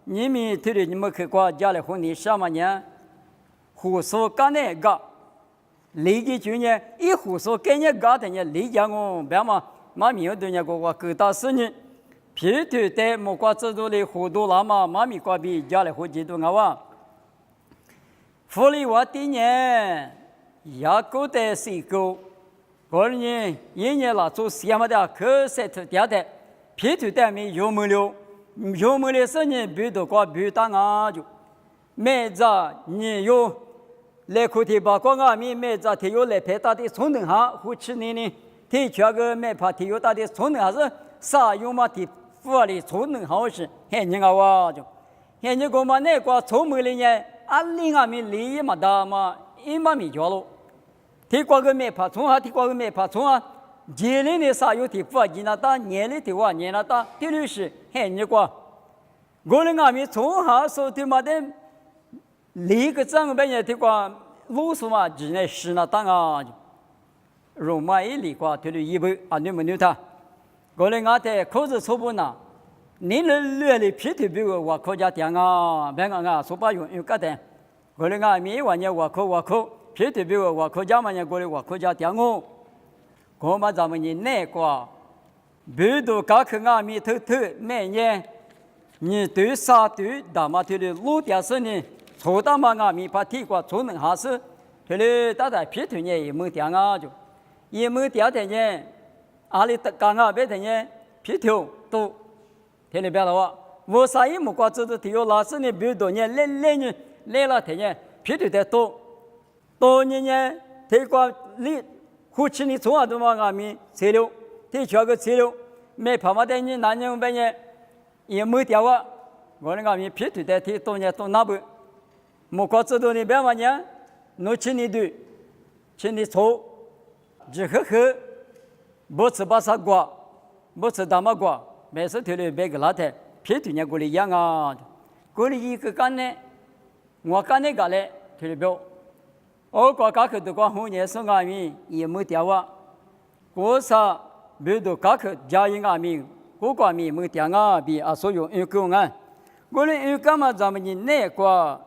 你们对了你们去国家的婚礼什么呢？胡说干那个，理解就呢，一胡说干那个的呢，理解我别嘛，妈咪有对呢个各大事呢，皮头在莫瓜制度的活动了嘛，妈咪瓜比家的活制度啊，福利我的呢，也够的是够，个人呢，一年了做什么的，可是头掉的，皮头在没有没了。有没的事呢？别的瓜别当啊就，每着你有来苦提把光啊米每着提有来陪打的从等下，胡吃呢？提全个每怕提有打的从等下是啥用嘛？提富的从等好是很人啊就，很人个嘛那瓜从没的呢，零啊米利益嘛大嘛，一嘛米交了，提瓜个每怕从下提瓜个每怕从啊。年龄的啥有提富啊？年那大年龄的话年那大，第六是很热瓜。我们阿弥从下说的嘛的，离个长辈也的瓜，路数嘛只能是那当啊，罗马一离瓜，对了一百啊，你们牛他。我们阿的口子错不呐？你能略的皮头比我国家点啊，别个啊说把用个的。我们阿弥话呢，我口皮头比我国家嘛呢，过来我国家点哦。我们咱们呢那个，别都搞去阿弥头每年，你对啥对大嘛对的路点是呢，错大嘛阿弥把提过错能下是，对的大家皮头呢也没点啊就，也没点的呢，阿里刚啊别的呢皮头都，听你别了哇，我啥也没管知道提有老师呢别多呢来了的呢皮头的多年呢提过你。胡吃你从啊都嘛阿弥材料，提全个材料，没怕嘛的你男人半夜也没掉啊，我那阿弥皮头的提多年都拿不，莫搞知道你别嘛呢，侬吃你对，吃你错，只喝，不吃把啥瓜，不吃大麻瓜，没事提了别个老太，皮头呢过来养啊，过来一个干呢，我干那个嘞，提了表。我国家去的光红年是阿弥也没掉啊，国啥别的家去家人阿弥，国家米没掉啊，比啊所有有公安，我们有干嘛咱们呢那个，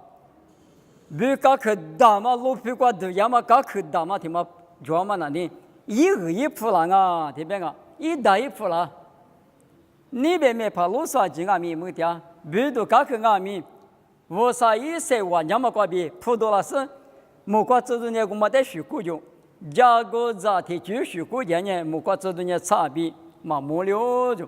别家去打嘛路皮瓜都要嘛家去打嘛他妈做嘛那里一个一铺了啊，这边啊一打一铺了，你别没怕路上进阿弥没掉，别的家去阿弥，我啥一些话要么瓜比铺多了是。莫瓜制度呢，我们在学过就，加个杂体就学过呢，莫瓜制度呢差别嘛没了就。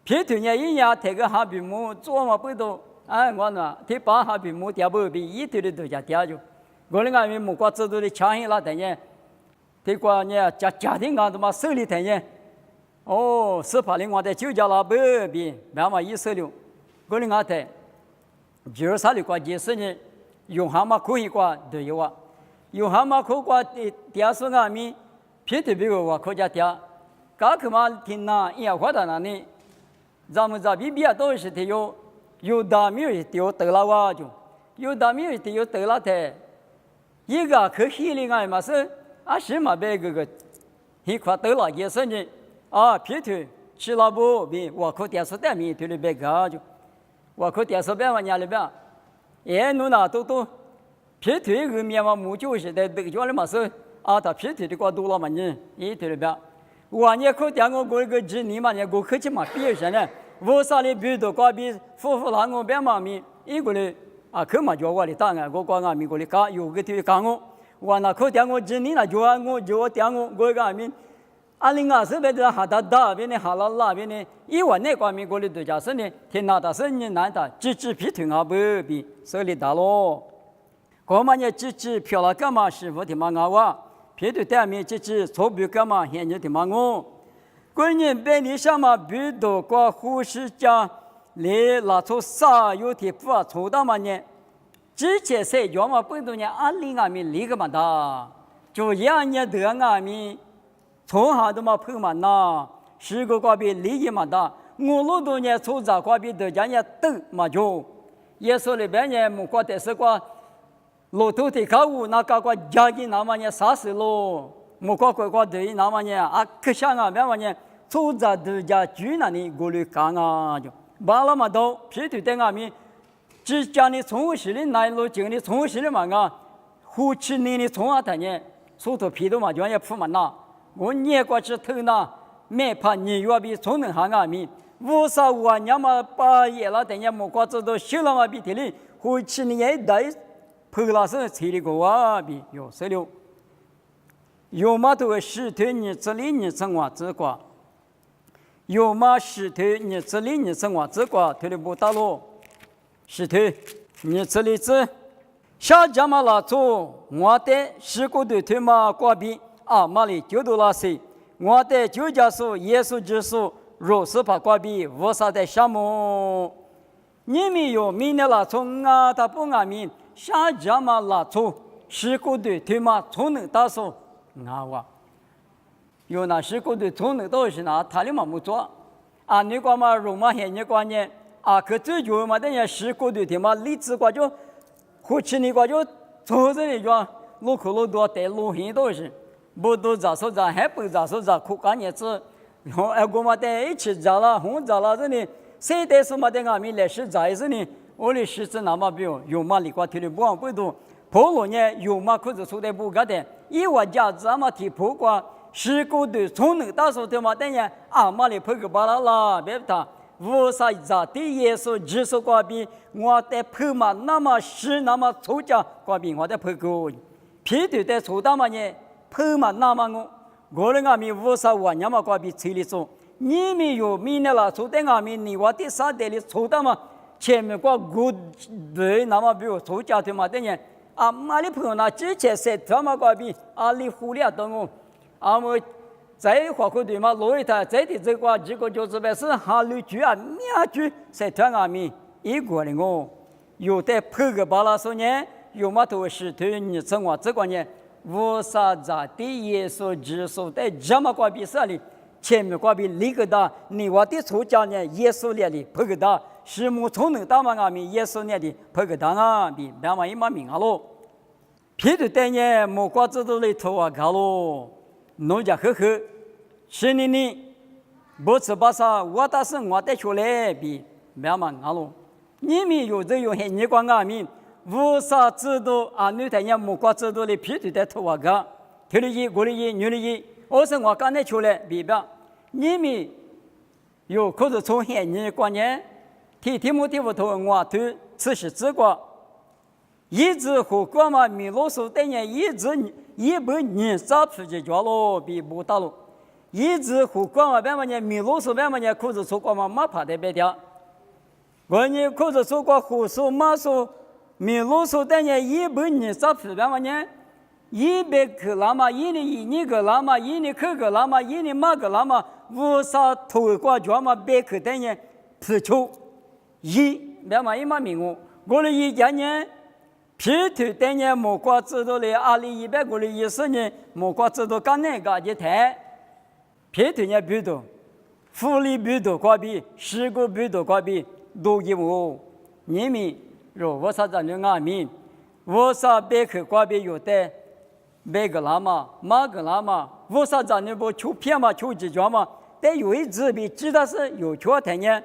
皮头呢一样，这个哈比木做嘛不多，哎我呢，这把哈比木掉不比一头的都加掉就。我那个莫瓜制度的强硬了的呢，这个呢家庭啊，他妈手里的呢，哦，18年我在酒家那不比，慢慢16，我那个的，23的关键是呢。用蛤蟆可以挂都有啊，用蛤蟆可挂的第是阿弥，皮头比我国家第，刚去嘛听那也花到那里，咱们这比比啊都是的有大米的有得了哇就，有大米的有得了的，一个可惜的爱嘛是啊是嘛别个一块得了也是呢，啊皮头吃了不比我国第是的米头的别个就，我国第是别嘛伢里边。哎，侬那都皮腿个面嘛，木就是在这个叫的嘛是啊，他皮腿的瓜多了嘛呢，一腿里边，我呢可点我过个几年嘛呢，我客气嘛别人呢，我啥的比多瓜比夫拉我别嘛咪，一个嘞啊，可嘛叫我的当然，我光阿咪过来讲，有个腿讲我那可点我几年了，就点我个阿咪。2020边的哈达达边的哈拉拉边的，一万那光米过来度假村呢，天哪的生意难的，几皮腿啊不比手里大咯。我们呢几漂了干嘛师傅的嘛啊皮腿带面几错别干嘛现在的嘛我。过年百里上嘛比多个护士家来拿出啥有的不啊错到嘛呢？之前谁要嘛不多呢？2020米离个嘛的，就1年得阿米。从下都嘛碰嘛呐，10个瓜比利益嘛大，我老多年从这瓜比得家呢都嘛就，也说里边呢木瓜的是瓜，老头的家务那个瓜家里那么呢啥事咯，木瓜瓜对那么呢啊可想啊别么呢，从这得家住那里过来干啊就，巴拉嘛都皮头在俺们，只讲你从事的南路经的从事的嘛啊，胡吃你的从啊他呢，手头皮头嘛就也铺嘛那，我年过去头那，没怕你越比从能行俺们，无啥我娘嘛把夜了等下木瓜子都修了嘛比提里，胡吃你也得，破了是吃的个啊比有谁了？有嘛都是头你这里你生活这个。有嘛石头，你这里你生活这个头里不打咯？石头，你这里子，下家嘛拉走，我的石头的头嘛挂边，啊嘛里就都拉谁？我的就家属耶稣之属，若是怕挂边，无啥的项目。你们有明年拉从啊，他不安民，下家嘛拉走，石头的头嘛从能打手，啊哇。有那时候的从那都是那他的嘛没做，啊，你讲嘛罗马现你讲呢，啊，可最主要嘛，等下时候的嘛，历史过就，或者你讲就从这里讲，路口路多带路线都是，不都咋说咋还不咋说咋，苦干日子，然后哎我嘛在一起咋了，红咋了这里，谁在什么在俺们来是咋意思呢？我的实质那么比如有嘛里瓜提的不往不多，婆罗呢有嘛可是说的不干的，一万家子嘛提婆瓜。是个的从那大手头嘛，等下阿妈里拍个巴拉啦，别他无啥子的耶稣只说挂边，我在拍嘛那么是那么粗家挂边，我在拍个，皮头在粗大嘛呢，拍嘛那么我人阿咪无啥玩意嘛挂边嘴里说，你们有明年了，粗的阿咪你我的啥的里粗大嘛，前面挂古对那么比如粗家头嘛，等下阿妈里拍那之前是他妈挂边，阿里忽略等我。啊，我在华科队嘛，落一台在的这个这个就是表示哈律句啊、名句在团阿米一个人哦，有的拍个巴拉说呢，有嘛都是对你生活这个呢，无啥子的耶稣之所在这么个比赛里，前面个比那个大，你我的出家呢，耶稣那里拍个大，是木从能大嘛阿米耶稣那里拍个大啊，比两万一万名啊喽，皮头带呢，木瓜子都来头啊搞喽。农家呵呵，是你，不吃巴萨，我打算我带出来比慢慢啊喽。你们有这有很你管阿民，无啥制度啊？女太阳木瓜制度的皮头在头啊个，头里一，我里一，女里一，我说我刚带出来比吧。你们有可是从很你观念，提木提不头我头此时之过，一直和光嘛米罗手等人一直。一百年啥出去叫咯，比不大咯。一直和光啊，别么呢？米罗说别么呢？可是说光嘛，马爬在别条。我呢，可是说光胡说马说，米罗说等人一百年啥出别么呢？100克拉嘛，一年个拉嘛，一年克个拉嘛，一年马个拉嘛，无啥头瓜叫嘛，100克等人出去一别么一嘛名我，我的一家呢。皮头等年木瓜制度的200个的意思呢，木瓜制度刚那个一台，皮头呢比多，福利比多挂比，事故比多挂比，都给我，你们若我啥子人阿民，我啥别克挂比有的，100个拉嘛，马个拉嘛，我啥子人不求骗嘛，求几角嘛，但有一支比知道是有缺的呢，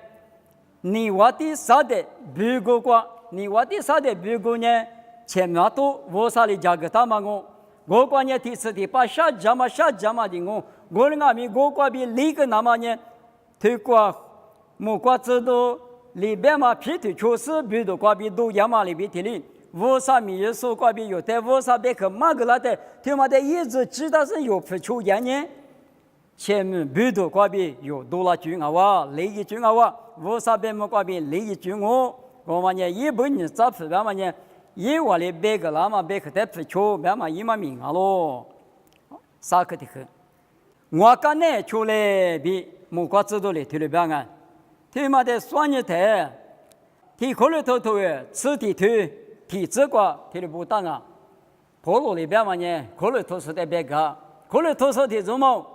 你我的啥的比过挂，你我的啥的比过呢？前面都我啥的价格大嘛我关键第四第八下家嘛的我人阿米我关比那个那么呢，推过木瓜制度里边嘛皮头确实比如关比都亚嘛里边提里，我啥米也说关比有的，我啥别个马个那的，他妈的一直知道是有付出人呢，前面比如关比有多了句啊哇，利益句啊哇，我啥别么关比利益句我嘛呢一百年咋付嘛呢？一万里100个拉嘛100个在付出，别嘛1万名啊喽，啥个的很。我刚才出来比木瓜制度里提了别个，他妈的算你台，提可了头诶，吃提头，提这个提了不当啊，婆罗里边嘛呢，可了头是在别个，可了头是提什么？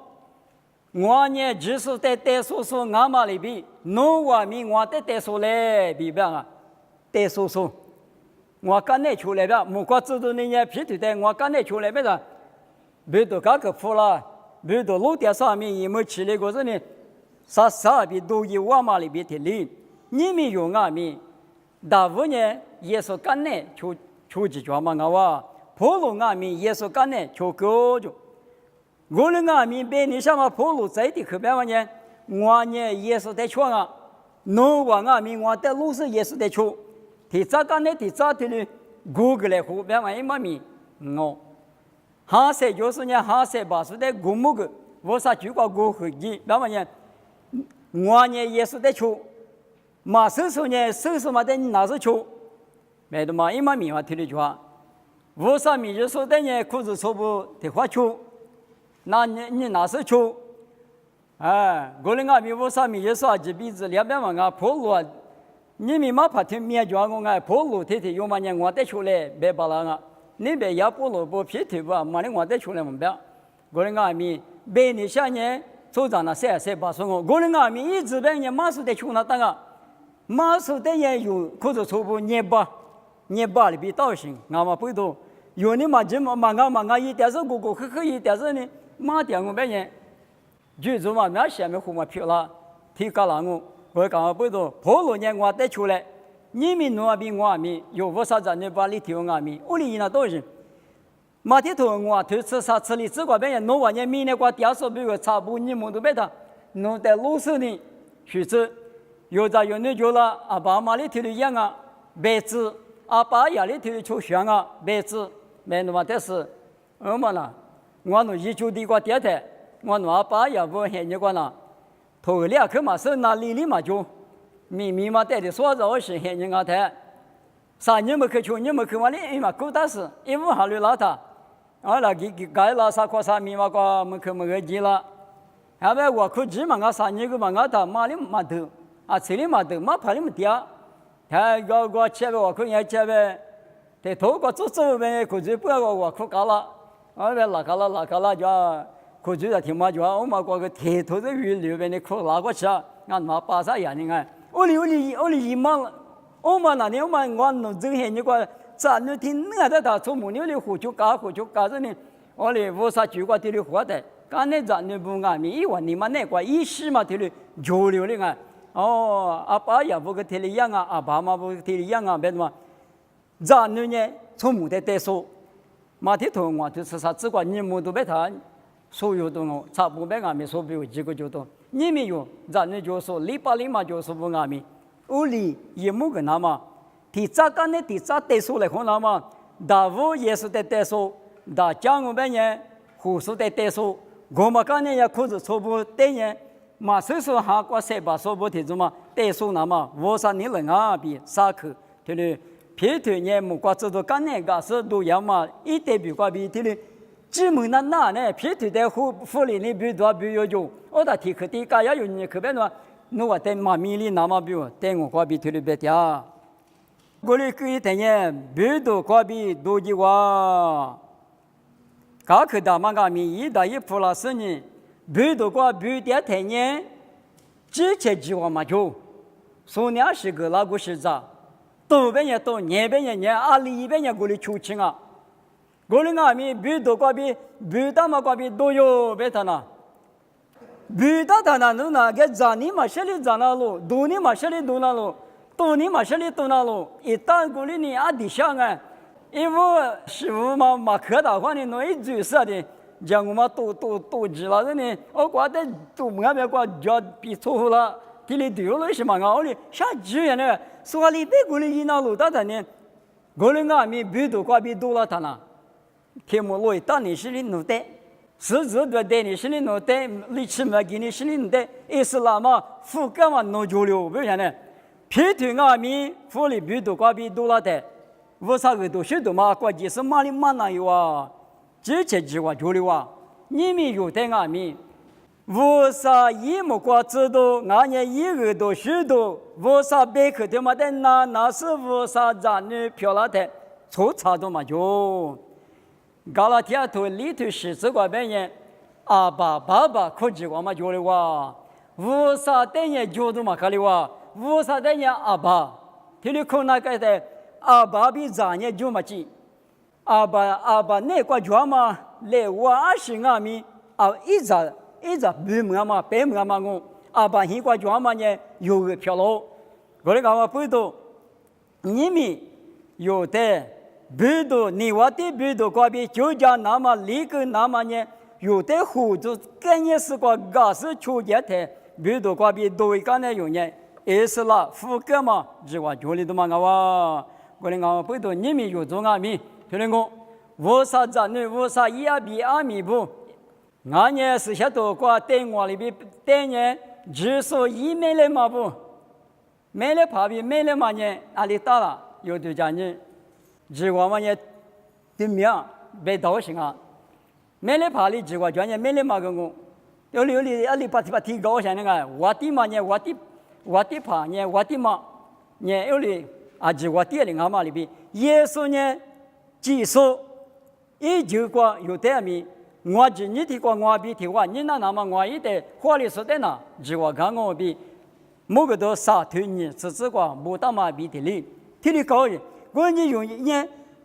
我呢只是在带叔叔阿妈里边，农话名我在带叔来比别个，带叔叔。我刚才出来的，木瓜制度那年皮头的，我刚才出来的，没多搞个服了，没多路点上面也没起来过这呢，啥比都一万嘛里边的哩，你们有阿米，大五年耶稣干呢，就几句嘛，我话，普罗阿米耶稣干呢，就高就。我的阿米被你什么普罗在的可别玩呢？我呢耶稣在穿啊，侬话阿米我在路上耶稣在穿，提早干呢提早的呢，古个来胡别玩一毛米我。哈塞就是呢，哈塞把是在古木个，我啥就搞古回忆，别玩呢，我呢耶稣在穿。马手手呢，手手嘛的你拿着球，买的嘛一毛米嘛提的句话，我啥米就说的呢，裤子穿不得花球，那你拿手球，哎，我的阿米我啥米就说几辈子两百万啊破路啊，你们嘛怕听面讲我哎破路天天有嘛呢我带出来别巴拉啊，你别也破路不皮头吧，嘛的我带出来么别，我的阿米别你想呢，组长那3把说我的阿米一直别呢马术带出那当啊。马术的人有可是初步年巴里比道行，俺们不多。有的嘛这么嘛一点是过呵一点是呢，马点我别人，就这嘛那下面胡嘛漂了，提高了我讲不多，跑路呢我带出来，你们弄比我米，有我啥子呢把里头我米，我里那道行。马蹄头我头吃啥吃里，只管别人弄完呢，明年我点数比我差不你们都别他，弄在路上呢，去走。有在有那就了，阿爸妈里头的养啊，白纸，阿爸家里头的就选啊，白纸，没那么但是，我们啦，我弄一九的个电台，我弄阿爸也不嫌你个啦，头2颗嘛是拿里嘛就，密嘛带的说着我是嫌你个台，3年没去求你没去嘛哩，嘛够大事，一无哈绿拉他，那给改了啥块啥密码个没去没个记了，后来我去记嘛，我3年个嘛我他嘛哩嘛头。这里嘛都嘛怕你们掉，他我前边我看人前边，他头个走呗，可就不要我可搞了，拉高了就，可就在听嘛就，我嘛个铁头的鱼流边的可拉过去啊，俺嘛巴萨眼睛啊，我里一忙，我嘛那天我弄这些你个，咱那天那的他从木牛里胡就搞着呢，我里我啥就个地里活的，刚才咱那不俺们一问你嘛那个一时嘛地里交流的啊。阿爸也不个天里养啊，阿爸嘛不天里养啊，别嘛，咱女呢从木的带手，马蹄头我就是啥，只管你们都别谈，所有都我差不多俺们说比如几个就多，你们有咱女就说里嘛就说不俺们，屋里一木个那么，第咋干呢？第咋带手来看那么，大屋也是在带手，大家我们呢胡说在带手，我们干呢也可是错不带呢。马手手哈过3把手不提住嘛，带手那么我啥你人啊比啥去，对不对？皮头呢木瓜子都干那个是都样嘛，一代比瓜比对不对？只门那呢皮头在湖里呢比多比有用，我打提克地家要有你可别说，侬话在马米里那么比我带我瓜比对不对的？我哩可以等呢比多瓜比多的话，刚去大马个米一打一铺了10年。比多个比点太年，之前计划嘛就，说20个那个是咋，东边也东，南边也南，阿里边也过来求情啊，过来俺们比多个比大嘛个比都有别他那，比大他那弄那个咋你嘛这里咋那路，多你嘛这里多那路，多你嘛这里多那路，一旦过来你阿底下啊，因为师傅嘛可大话呢，弄一嘴说的。讲我们都知了的呢，我觉得都没别个叫比错了，地里丢了什么啊？我哩啥资源呢？说里别过来一那路大的呢，过来俺们比多个比多了他呢，天幕落一大你是里弄的，十字的带你是里弄的，力气嘛给你是里弄的，伊斯兰嘛覆盖嘛弄交流，为啥呢？偏推俺们府里比多个比多了的，我啥个都许多嘛，关键是嘛里嘛那有啊。之前计划交流啊，你们有在俺们，为啥一木瓜知道俺也一个都许多，为啥别克的嘛的那是为啥咱女漂亮的，错差多嘛就，搞了天头里头是这个别人，阿爸爸爸可计划嘛交流啊，为啥等人交流嘛搞流啊，为啥等人阿爸，听你看那个的阿爸比咱也就嘛急。阿爸那个叫嘛来我20阿米啊一直比么嘛白么嘛我阿爸那个叫嘛呢有个漂亮我哋讲背到，你们有的背到你话的背到嗰边就讲那么离个那么呢，有的互助概念是个假是出现的，背到嗰边都一个呢用呢，也是啦，副个嘛，只话叫你都嘛我哋讲背到你们有做阿咪，就你讲，我啥子呢？我啥伊阿比阿咪不？俺呢是晓得过对我里边对呢，只说一没来嘛不，没来旁边没来嘛呢，哪里大了？有对家呢，只我们呢，对面被盗行啊，没来旁里只我讲呢，没来嘛个我，有哩阿里把提高些那个，我的嘛呢，我的怕呢，我的嘛呢有哩啊，只我爹哩俺嘛里边，耶稣呢，只说一句话有对面。我只你提过我比提过，你那么我一代花里说的呢，只我看我比某个都杀退你，只是个没大嘛比提里高人，我你用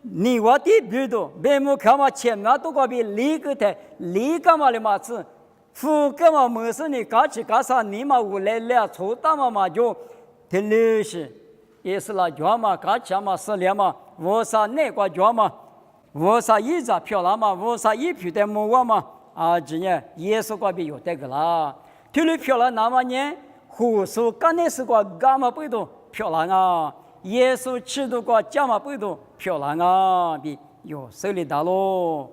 你我的比多，别么看嘛前面都个比离个的离个嘛的嘛子，副个嘛没事你嘎起嘎啥你嘛无来了，错大嘛就提里是，也是啦，叫嘛嘎起嘛是了嘛，我啥那个叫嘛。我啥一直漂亮嘛？我啥一皮的木嘛？啊，今年耶稣嗰边有这个啦。体里漂亮那么呢？胡说干的是个干嘛不多漂亮啊？耶稣吃的个干嘛不多漂亮啊？比有手里大咯。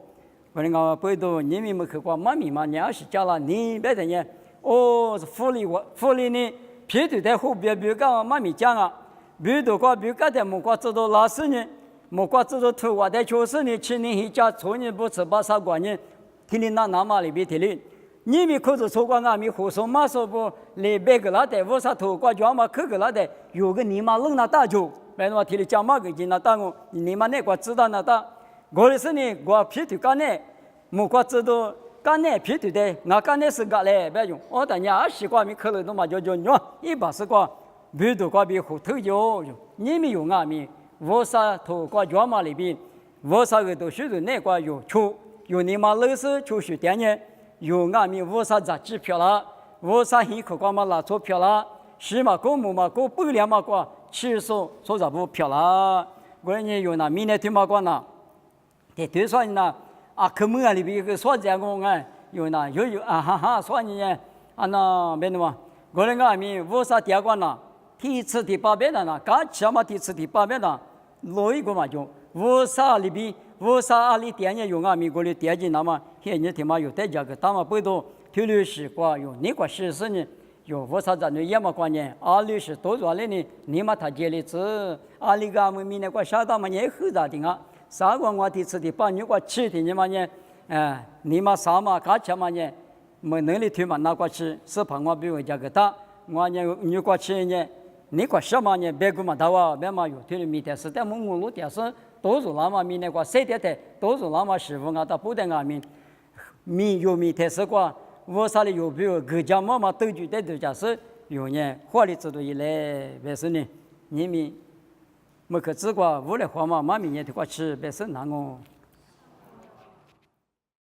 我讲不多，你们没去过妈咪嘛？你要是叫了你别的呢？哦，福利呢？皮头在后边别讲妈咪讲啊，别多个别个的木瓜知道老师呢？莫怪这个土话的就是你去年一家错年不吃把啥关键，听你那嘛里边听你，你们可是错过俺们胡说嘛说不，你别个那的，我啥土瓜叫嘛去个那的，有个你妈扔那大酒，别人话听你讲嘛个进那打我，你妈那个知道那打，我的是呢，我皮头干呢，莫怪知道干呢皮头的，我干呢是干嘞，别用，我等下习惯没去了都嘛就喏，一把是个皮头瓜比胡头有，你们有俺们。我啥头挂脚嘛里边，我啥个都是那个有出，有你妈老师就是点呢，有俺们我啥杂支票啦，我啥一口光嘛拿钞票啦，是嘛公母嘛过不了嘛过，吃说啥不票啦，我呢有那明年听嘛光呐，在对说呢啊，科目啊里边个说这个哎，有那有啊哈哈说呢啊那别的嘛，我呢俺们我啥第二个呢，第一次第八遍的呢，刚起嘛第一次第八遍的。落一个嘛就，我啥里边，我啥阿里点也有啊，美国的点进那么，现在他妈有在家个，他们不多，条律师挂有，你挂实施呢，有我啥子呢？也么关键，阿律师多少了呢？你嘛他接的子，阿里个我们那个小到嘛也很大的啊，啥个我第次的把你挂吃的你嘛呢？你嘛啥嘛干吃嘛呢？没能力推嘛拿过去，是怕我比我家个大，我呢你挂吃呢？你个什么呢？别个嘛，他话别嘛有天的米的是，但我路的是多数那么米那个谁的多数那么师傅啊，他不得俺们米有米的是个，我啥的有比如各家妈妈都觉得都家是有呢，花里制度一来，别是呢，你们没去吃过，无论花嘛，妈咪也得过吃，别是那个。